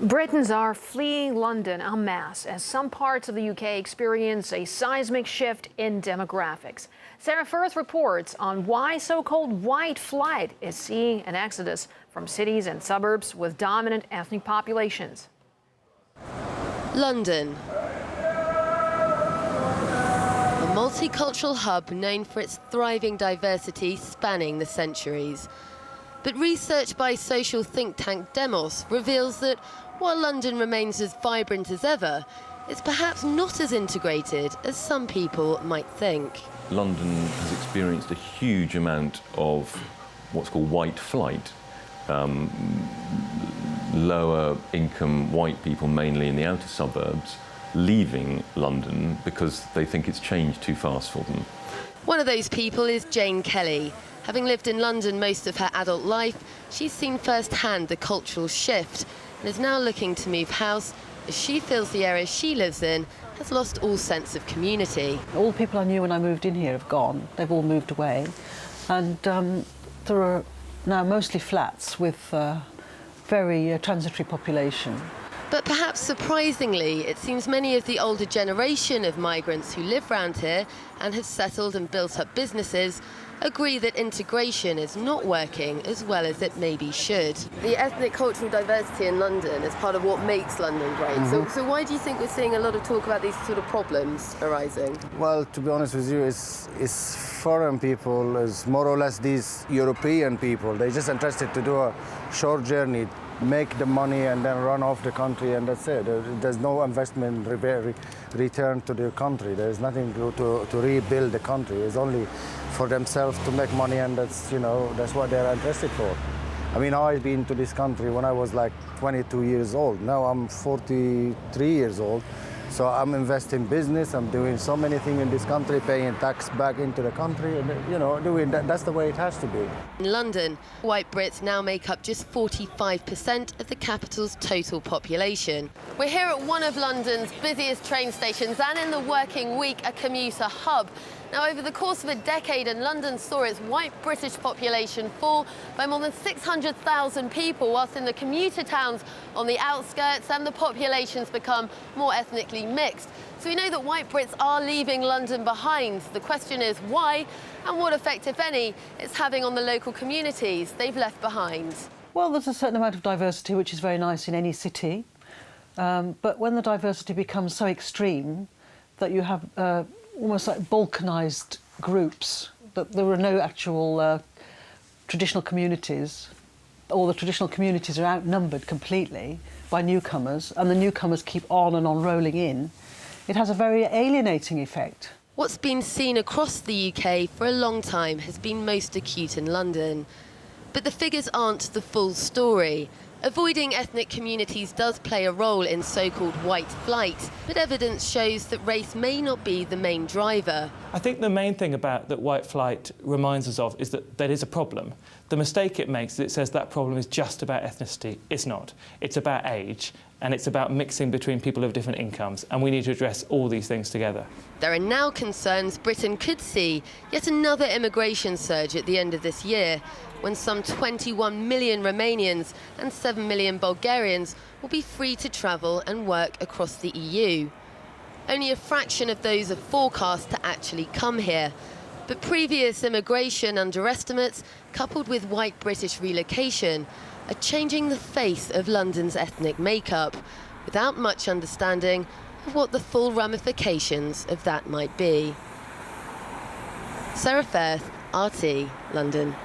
Britons are fleeing London en masse as some parts of the UK experience a seismic shift in demographics. Sarah Firth reports on why so-called white flight is seeing an exodus from cities and suburbs with dominant ethnic populations. London, a multicultural hub known for its thriving diversity spanning the centuries. But research by social think tank Demos reveals that while London remains as vibrant as ever, it's perhaps not as integrated as some people might think. London has experienced a huge amount of what's called white flight. Lower income white people, mainly in the outer suburbs, leaving London because they think it's changed too fast for them. One of those people is Jane Kelly. Having lived in London most of her adult life, she's seen firsthand the cultural shift and is now looking to move house as she feels the area she lives in has lost all sense of community. All the people I knew when I moved in here have gone. They've all moved away. And there are now mostly flats with very transitory population. But perhaps surprisingly, it seems many of the older generation of migrants who live round here and have settled and built up businesses agree that integration is not working as well as it maybe should. The ethnic cultural diversity in London is part of what makes London great. So why do you think we're seeing a lot of talk about these sort of problems arising? Well, to be honest with you, it's foreign people, is more or less these European people. They're just interested to do a short journey, make the money and then run off the country, and that's it. There's no investment return to the country. There's nothing to rebuild the country. It's only for themselves to make money, and that's, you know, that's what they're interested for. I mean, I've been to this country when I was like 22 years old. Now I'm 43 years old. So I'm investing in business, I'm doing so many things in this country, paying tax back into the country, and, you know, doing that. That's the way it has to be. In London, white Brits now make up just 45% of the capital's total population. We're here at one of London's busiest train stations and in the working week, a commuter hub. Now, over the course of a decade, London saw its white British population fall by more than 600,000 people, whilst in the commuter towns on the outskirts and the populations become more ethnically mixed. So we know that white Brits are leaving London behind. The question is why, and what effect, if any, it's having on the local communities they've left behind. Well, there's a certain amount of diversity, which is very nice in any city. But when the diversity becomes so extreme that you have almost like balkanised groups, that there are no actual traditional communities. All the traditional communities are outnumbered completely by newcomers, and the newcomers keep on and on rolling in. It has a very alienating effect. What's been seen across the UK for a long time has been most acute in London. But the figures aren't the full story. Avoiding ethnic communities does play a role in so-called white flight, but evidence shows that race may not be the main driver. I think the main thing about that white flight reminds us of is that there is a problem. The mistake it makes is it says that problem is just about ethnicity. It's not. It's about age, and it's about mixing between people of different incomes, and we need to address all these things together. There are now concerns Britain could see yet another immigration surge at the end of this year, when some 21 million Romanians and 7 million Bulgarians will be free to travel and work across the EU. Only a fraction of those are forecast to actually come here. But previous immigration underestimates, coupled with white British relocation, are changing the face of London's ethnic makeup, without much understanding of what the full ramifications of that might be. Sarah Firth, RT, London.